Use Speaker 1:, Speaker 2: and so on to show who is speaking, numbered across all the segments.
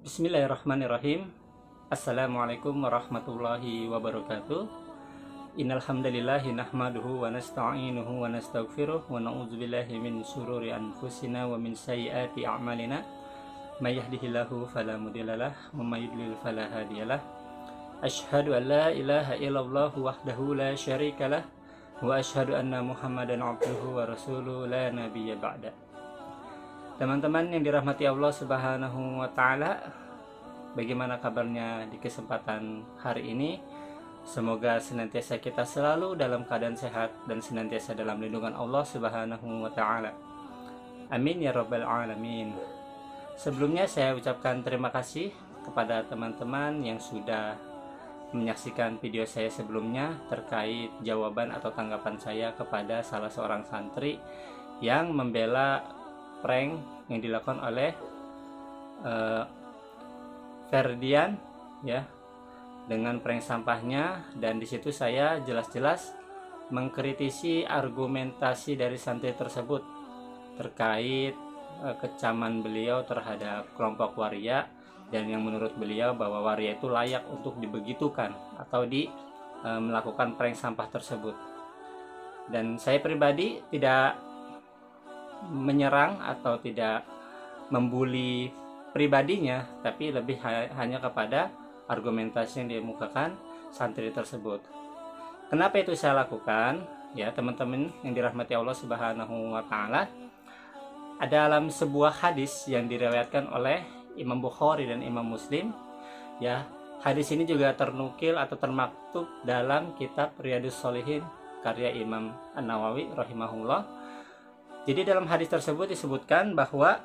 Speaker 1: Bismillahirrahmanirrahim. Assalamualaikum warahmatullahi wabarakatuh. Innal hamdalillahi nahmaduhu wa nasta'inuhu wa nastaghfiruh wa na'udzubillahi min syururi anfusina wa min sayyiati a'malina. May yahdihillahu fala mudhillalah wa may yudlil fala hadiyalah. Asyhadu an la ilaha illallah wahdahu la syarikalah wa asyhadu anna Muhammadan abduhu wa rasuluhu la nabiyya ba'da. Teman-teman yang dirahmati Allah Subhanahu wa taala, bagaimana kabarnya di kesempatan hari ini? Semoga senantiasa kita selalu dalam keadaan sehat dan senantiasa dalam lindungan Allah Subhanahu wa taala. Amin ya rabbal alamin. Sebelumnya saya ucapkan terima kasih kepada teman-teman yang sudah menyaksikan video saya sebelumnya terkait jawaban atau tanggapan saya kepada salah seorang santri yang membela prank yang dilakukan oleh Ferdian ya, dengan prank sampahnya, dan di situ saya jelas-jelas mengkritisi argumentasi dari santri tersebut terkait kecaman beliau terhadap kelompok waria, dan yang menurut beliau bahwa waria itu layak untuk dibegitukan atau melakukan prank sampah tersebut. Dan saya pribadi tidak menyerang atau tidak membuli pribadinya, tapi lebih hanya kepada argumentasi yang dikemukakan santri tersebut. Kenapa itu saya lakukan? Ya, teman-teman yang dirahmati Allah Subhanahu wa taala, ada dalam sebuah hadis yang diriwayatkan oleh Imam Bukhari dan Imam Muslim. Ya, hadis ini juga ternukil atau termaktub dalam kitab Riyadhus Shalihin karya Imam An-Nawawi rahimahullah. Jadi dalam hadis tersebut disebutkan bahwa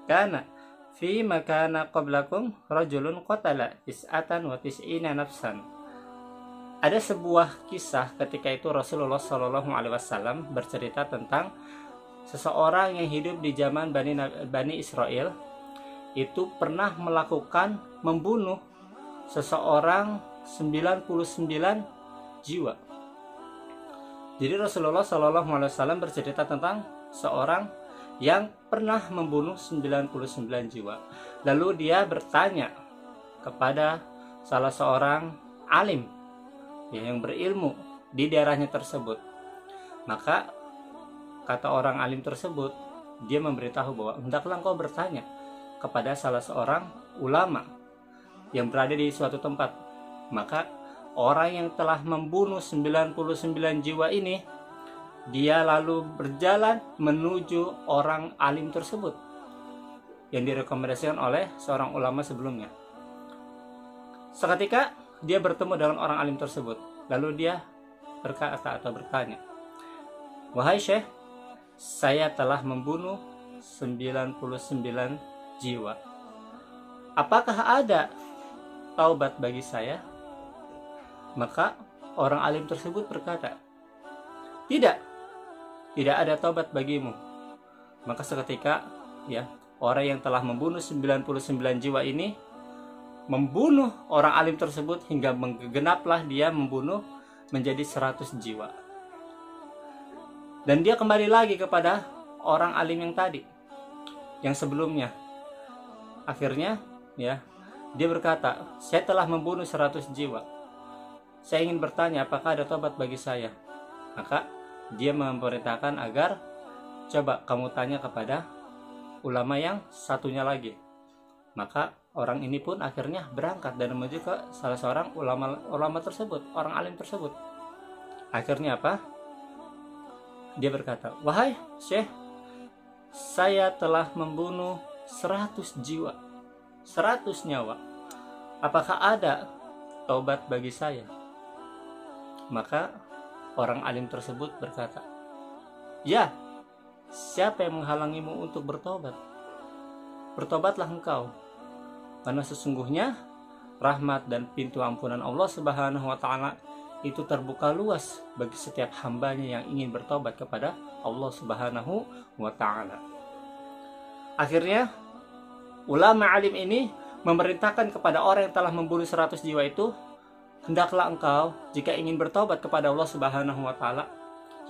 Speaker 1: kana fi makana qablakum rajulun qatala tis'atan wa tis'ina nafsan. Ada sebuah kisah ketika itu Rasulullah Shallallahu alaihi wasallam bercerita tentang seseorang yang hidup di zaman Bani Israel itu pernah membunuh seseorang 99 jiwa. Jadi Rasulullah Shallallahu alaihi wasallam bercerita tentang seorang yang pernah membunuh 99 jiwa. Lalu dia bertanya kepada salah seorang alim yang berilmu di daerahnya tersebut. Maka kata orang alim tersebut, dia memberitahu bahwa hendaklah engkau bertanya kepada salah seorang ulama yang berada di suatu tempat. Maka orang yang telah membunuh 99 jiwa ini, dia lalu berjalan menuju orang alim tersebut yang direkomendasikan oleh seorang ulama sebelumnya. Seketika dia bertemu dengan orang alim tersebut, lalu dia berkata atau bertanya, "Wahai Syekh, saya telah membunuh 99 jiwa. Apakah ada taubat bagi saya?" Maka orang alim tersebut berkata, Tidak ada taubat bagimu. Maka seketika ya, orang yang telah membunuh 99 jiwa ini membunuh orang alim tersebut hingga menggenaplah dia membunuh menjadi 100 jiwa. Dan dia kembali lagi kepada orang alim yang tadi, yang sebelumnya. Akhirnya ya, dia berkata, "Saya telah membunuh 100 jiwa. Saya ingin bertanya apakah ada taubat bagi saya?" Maka dia memerintahkan agar coba kamu tanya kepada ulama yang satunya lagi. Maka orang ini pun akhirnya berangkat dan menuju ke salah seorang ulama tersebut, orang alim tersebut. Akhirnya apa? Dia berkata, "Wahai Syekh, saya telah membunuh 100 jiwa, 100 nyawa. Apakah ada taubat bagi saya?" Maka orang alim tersebut berkata, "Ya, siapa yang menghalangimu untuk bertobat? Bertobatlah engkau, karena sesungguhnya rahmat dan pintu ampunan Allah Subhanahu wa taala itu terbuka luas bagi setiap hambanya yang ingin bertobat kepada Allah Subhanahu wa taala." Akhirnya ulama alim ini memerintahkan kepada orang yang telah membunuh 100 jiwa itu, "Hendaklah engkau jika ingin bertobat kepada Allah Subhanahu wa taala,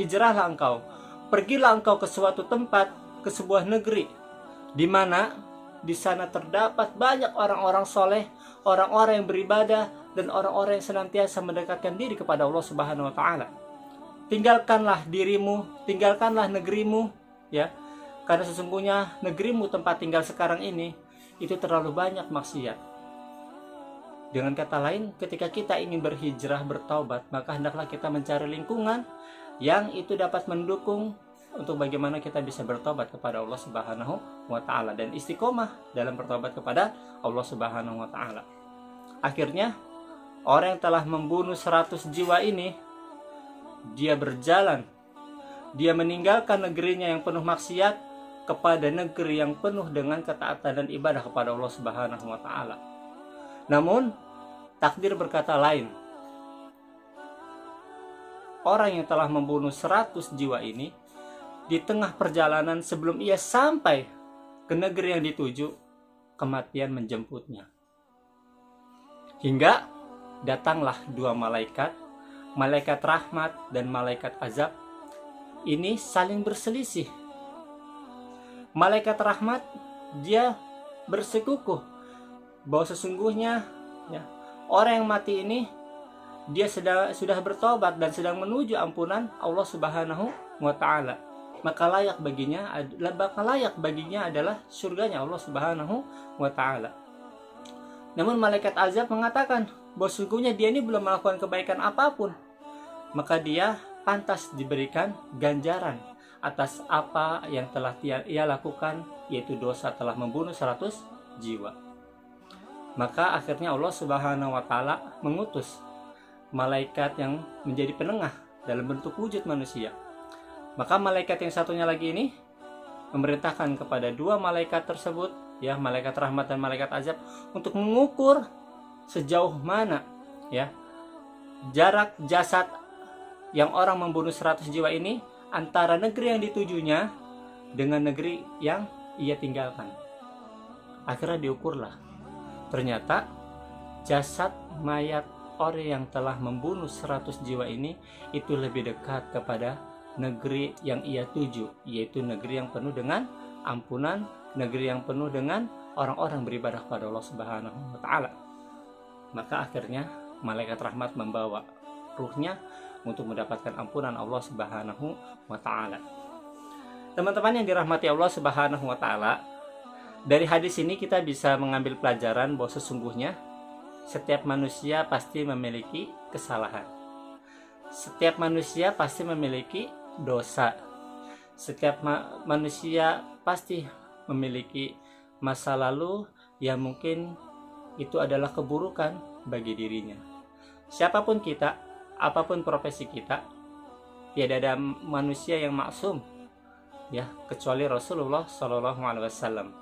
Speaker 1: hijrahlah engkau, pergilah engkau ke suatu tempat, ke sebuah negeri di mana di sana terdapat banyak orang-orang soleh, orang-orang yang beribadah, dan orang-orang yang senantiasa mendekatkan diri kepada Allah Subhanahu wa Ta'ala. Tinggalkanlah dirimu, tinggalkanlah negerimu, ya, karena sesungguhnya negerimu tempat tinggal sekarang ini itu terlalu banyak maksiat. Dengan kata lain, ketika kita ingin berhijrah, bertaubat, maka hendaklah kita mencari lingkungan yang itu dapat mendukung untuk bagaimana kita bisa bertobat kepada Allah Subhanahu wa Ta'ala dan istiqomah dalam bertobat kepada Allah Subhanahu wa Ta'ala. Akhirnya orang yang telah membunuh 100 jiwa ini, dia berjalan, dia meninggalkan negerinya yang penuh maksiat kepada negeri yang penuh dengan ketaatan dan ibadah kepada Allah Subhanahu wa Ta'ala. Namun takdir berkata lain. Orang yang telah membunuh 100 jiwa ini, di tengah perjalanan sebelum ia sampai ke negeri yang dituju, kematian menjemputnya. Hingga datanglah dua malaikat, malaikat rahmat dan malaikat azab. Ini saling berselisih. Malaikat rahmat, dia bersekukuh bahwa sesungguhnya, ya, orang yang mati ini dia sudah bertobat dan sedang menuju ampunan Allah Subhanahu wa Ta'ala. Maka layak baginya adalah surganya Allah Subhanahu wa Ta'ala. Namun malaikat azab mengatakan bahwa sesungguhnya dia ini belum melakukan kebaikan apapun, maka dia pantas diberikan ganjaran atas apa yang telah ia lakukan, yaitu dosa telah membunuh 100 jiwa. Maka akhirnya Allah Subhanahu wa Ta'ala mengutus malaikat yang menjadi penengah dalam bentuk wujud manusia. Maka malaikat yang satunya lagi ini memerintahkan kepada dua malaikat tersebut, ya, malaikat rahmat dan malaikat azab, untuk mengukur sejauh mana, ya, jarak jasad yang orang membunuh 100 jiwa ini antara negeri yang ditujunya dengan negeri yang ia tinggalkan. Akhirnya diukurlah. Ternyata jasad mayat orang yang telah membunuh 100 jiwa ini itu lebih dekat kepada negeri yang ia tuju, yaitu negeri yang penuh dengan ampunan, negeri yang penuh dengan orang-orang beribadah kepada Allah Subhanahu wa Ta'ala. Maka akhirnya malaikat rahmat membawa ruhnya untuk mendapatkan ampunan Allah Subhanahu wa Ta'ala. Teman-teman yang dirahmati Allah Subhanahu wa Ta'ala, dari hadis ini kita bisa mengambil pelajaran bahwa sesungguhnya setiap manusia pasti memiliki kesalahan. Setiap manusia pasti memiliki dosa. Setiap manusia pasti memiliki masa lalu yang mungkin itu adalah keburukan bagi dirinya. Siapapun kita, apapun profesi kita, tidak ada manusia yang maksum, ya, kecuali Rasulullah SAW.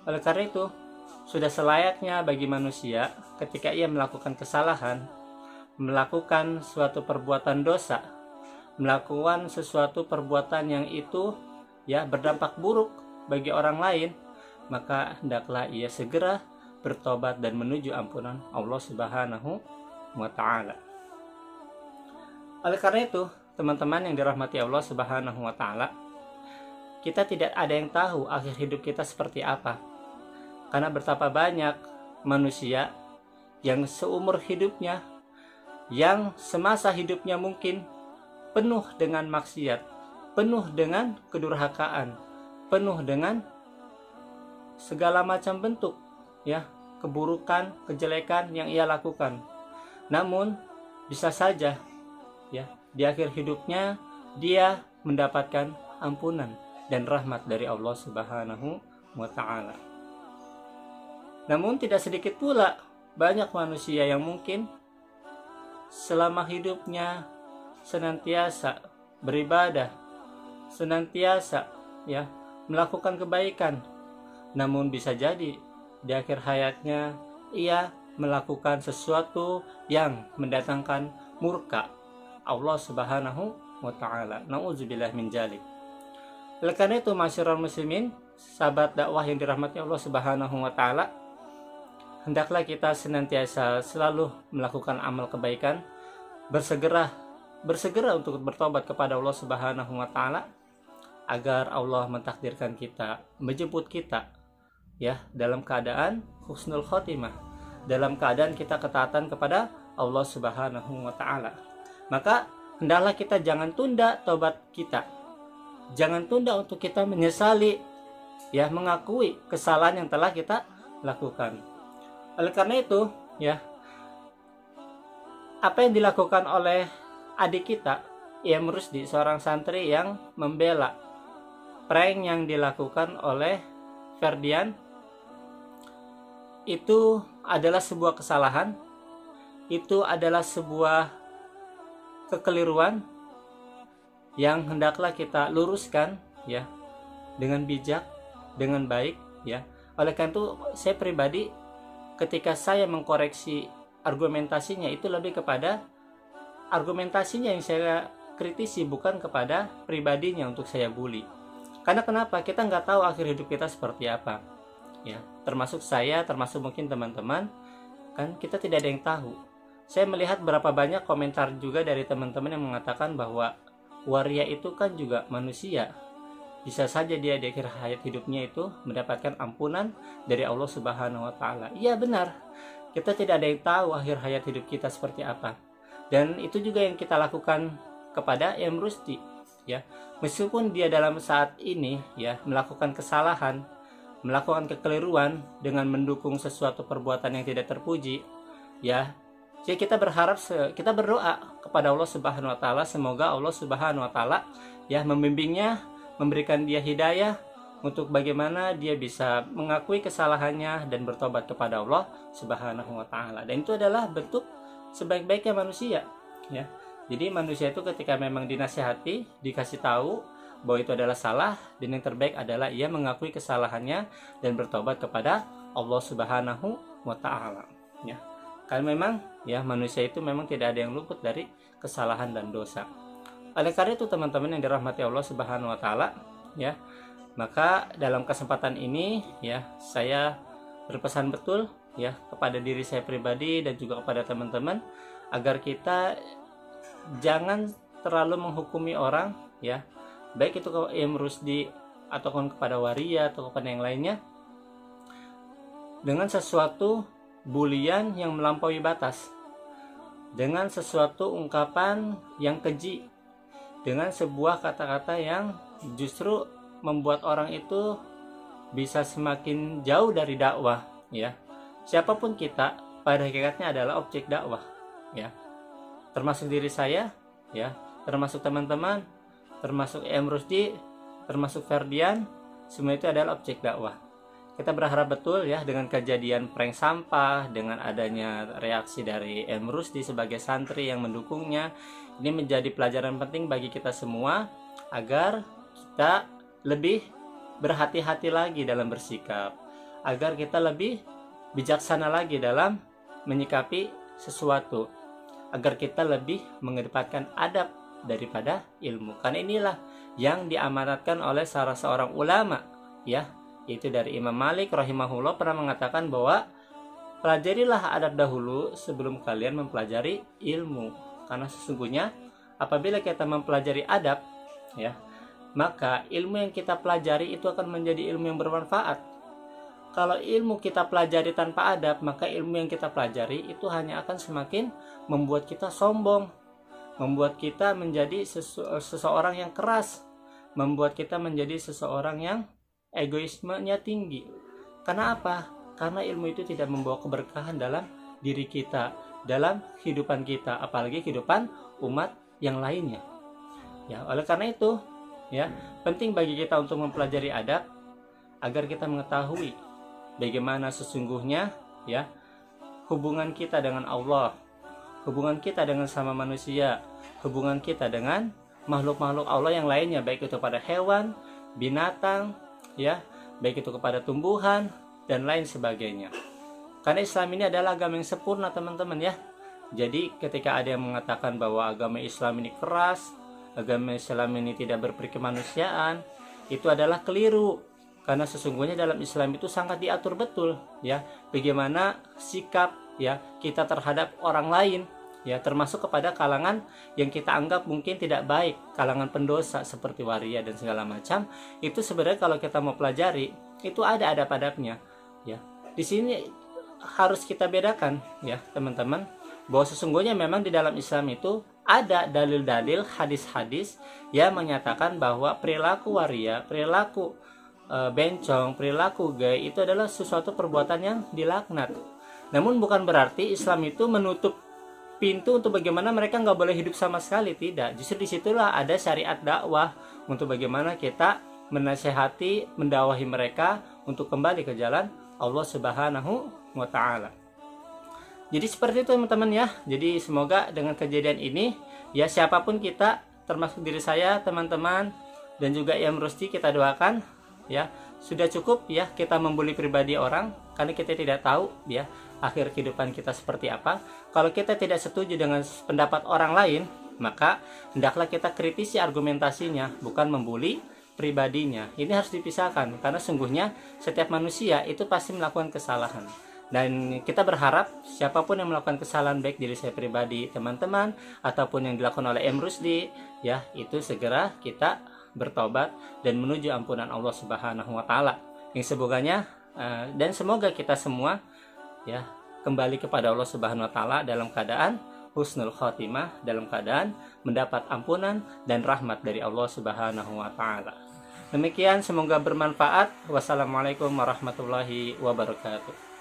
Speaker 1: Oleh karena itu, sudah selayaknya bagi manusia ketika ia melakukan kesalahan, melakukan suatu perbuatan dosa, melakukan sesuatu perbuatan yang itu, ya, berdampak buruk bagi orang lain, maka hendaklah ia segera bertobat dan menuju ampunan Allah Subhanahu wa Ta'ala. Oleh karena itu, teman-teman yang dirahmati Allah Subhanahu wa Ta'ala, kita tidak ada yang tahu akhir hidup kita seperti apa. Karena betapa banyak manusia yang seumur hidupnya, yang semasa hidupnya mungkin penuh dengan maksiat, penuh dengan kedurhakaan, penuh dengan segala macam bentuk, ya, keburukan, kejelekan yang ia lakukan. Namun bisa saja, ya, di akhir hidupnya dia mendapatkan ampunan dan rahmat dari Allah Subhanahu wa Ta'ala. Namun tidak sedikit pula banyak manusia yang mungkin selama hidupnya senantiasa beribadah, senantiasa, ya, melakukan kebaikan, namun bisa jadi di akhir hayatnya ia melakukan sesuatu yang mendatangkan murka Allah Subhanahu wa Ta'ala. Nauzubillah min dzalik. Oleh karena itu, masyarakat muslimin, sahabat dakwah yang dirahmati Allah Subhanahu wa Ta'ala, hendaklah kita senantiasa selalu melakukan amal kebaikan, bersegera untuk bertobat kepada Allah Subhanahu wa Ta'ala, agar Allah mentakdirkan kita, menjemput kita ya dalam keadaan husnul khotimah, dalam keadaan kita ketaatan kepada Allah Subhanahu wa taala. Maka hendaklah kita jangan tunda taubat kita. Jangan tunda untuk kita menyesali, ya, mengakui kesalahan yang telah kita lakukan. Oleh karena itu, ya, apa yang dilakukan oleh adik kita, Im Rusdi, seorang santri yang membela prank yang dilakukan oleh Ferdian, itu adalah sebuah kesalahan, itu adalah sebuah kekeliruan yang hendaklah kita luruskan, ya, dengan bijak, dengan baik, ya. Oleh karena itu saya pribadi ketika saya mengkoreksi argumentasinya itu lebih kepada argumentasinya yang saya kritisi, bukan kepada pribadinya untuk saya bully. Karena kenapa? Kita nggak tahu akhir hidup kita seperti apa, ya. Termasuk saya, termasuk mungkin teman-teman, kan kita tidak ada yang tahu. Saya melihat berapa banyak komentar juga dari teman-teman yang mengatakan bahwa waria itu kan juga manusia. Bisa saja dia di akhir hayat hidupnya itu mendapatkan ampunan dari Allah Subhanahu wa taala. Iya benar. Kita tidak ada yang tahu akhir hayat hidup kita seperti apa. Dan itu juga yang kita lakukan kepada Im Rusdi, ya. Meskipun dia dalam saat ini, ya, melakukan kesalahan, melakukan kekeliruan dengan mendukung sesuatu perbuatan yang tidak terpuji, ya. Jadi kita berharap, kita berdoa kepada Allah Subhanahu wa taala, semoga Allah Subhanahu wa taala, ya, membimbingnya, memberikan dia hidayah untuk bagaimana dia bisa mengakui kesalahannya dan bertobat kepada Allah Subhanahu wa taala. Dan itu adalah bentuk sebaik-baiknya manusia, ya. Jadi manusia itu ketika memang dinasihati, dikasih tahu bahwa itu adalah salah, dan yang terbaik adalah ia mengakui kesalahannya dan bertobat kepada Allah Subhanahu wa taala, ya. Karena memang, ya, manusia itu memang tidak ada yang luput dari kesalahan dan dosa. Oleh karena itu teman-teman yang dirahmati Allah Subhanahu wa taala, ya, maka dalam kesempatan ini, ya, saya berpesan betul, ya, kepada diri saya pribadi dan juga kepada teman-teman agar kita jangan terlalu menghukumi orang, ya, baik itu ke Im Rusdi ataupun kepada waria atau kepada yang lainnya dengan sesuatu bulian yang melampaui batas, dengan sesuatu ungkapan yang keji, dengan sebuah kata-kata yang justru membuat orang itu bisa semakin jauh dari dakwah, ya. Siapapun kita pada hakikatnya adalah objek dakwah, ya. Termasuk diri saya, ya, termasuk teman-teman, termasuk Im Rusdi, termasuk Ferdian, semua itu adalah objek dakwah. Kita berharap betul, ya, dengan kejadian prank sampah, dengan adanya reaksi dari Im Rusdi sebagai santri yang mendukungnya, ini menjadi pelajaran penting bagi kita semua agar kita lebih berhati-hati lagi dalam bersikap, agar kita lebih bijaksana lagi dalam menyikapi sesuatu, agar kita lebih mengedepankan adab daripada ilmu. Karena inilah yang diamanatkan oleh salah seorang ulama, ya, yaitu dari Imam Malik rahimahullah, pernah mengatakan bahwa pelajarilah adab dahulu sebelum kalian mempelajari ilmu. Karena sesungguhnya apabila kita mempelajari adab, ya, maka ilmu yang kita pelajari itu akan menjadi ilmu yang bermanfaat. Kalau ilmu kita pelajari tanpa adab, maka ilmu yang kita pelajari itu hanya akan semakin membuat kita sombong, membuat kita menjadi seseorang yang keras, membuat kita menjadi seseorang yang egoismenya tinggi. Karena apa? Karena ilmu itu tidak membawa keberkahan dalam diri kita, dalam kehidupan kita, apalagi kehidupan umat yang lainnya. Ya, oleh karena itu, ya, penting bagi kita untuk mempelajari adab agar kita mengetahui bagaimana sesungguhnya, ya, hubungan kita dengan Allah, hubungan kita dengan sama manusia, hubungan kita dengan makhluk-makhluk Allah yang lainnya, baik itu pada hewan, binatang, ya, baik itu kepada tumbuhan dan lain sebagainya. Karena Islam ini adalah agama yang sempurna, teman-teman, ya. Jadi ketika ada yang mengatakan bahwa agama Islam ini keras, agama Islam ini tidak berperi kemanusiaan, itu adalah keliru. Karena sesungguhnya dalam Islam itu sangat diatur betul, ya, bagaimana sikap, ya, kita terhadap orang lain, ya, termasuk kepada kalangan yang kita anggap mungkin tidak baik, kalangan pendosa seperti waria dan segala macam. Itu sebenarnya kalau kita mau pelajari itu ada adab-adabnya, ya. Di sini harus kita bedakan, ya teman-teman, bahwa sesungguhnya memang di dalam Islam itu ada dalil-dalil, hadis-hadis yang menyatakan bahwa perilaku waria, perilaku bencong, perilaku gay itu adalah sesuatu perbuatan yang dilaknat. Namun bukan berarti Islam itu menutup pintu untuk bagaimana mereka nggak boleh hidup sama sekali, tidak. Justru disitulah ada syariat dakwah untuk bagaimana kita menasehati, mendakwahi mereka untuk kembali ke jalan Allah Subhanahu wa Ta'ala. Jadi seperti itu teman-teman ya. Jadi semoga dengan kejadian ini, ya siapapun kita, termasuk diri saya, teman-teman, dan juga yang Rusti, kita doakan, ya sudah cukup ya kita membuli pribadi orang, karena kita tidak tahu ya akhir kehidupan kita seperti apa. Kalau kita tidak setuju dengan pendapat orang lain, maka hendaklah kita kritisi argumentasinya, bukan membuli pribadinya. Ini harus dipisahkan, karena sungguhnya setiap manusia itu pasti melakukan kesalahan. Dan kita berharap siapapun yang melakukan kesalahan, baik diri saya pribadi, teman-teman, ataupun yang dilakukan oleh M. Rusdi, ya itu segera kita bertobat dan menuju ampunan Allah Subhanahu wa Ta'ala. Yang dan semoga kita semua ya kembali kepada Allah Subhanahu wa Ta'ala dalam keadaan husnul khotimah, dalam keadaan mendapat ampunan dan rahmat dari Allah Subhanahu wa Ta'ala. Demikian, semoga bermanfaat. Wassalamualaikum warahmatullahi wabarakatuh.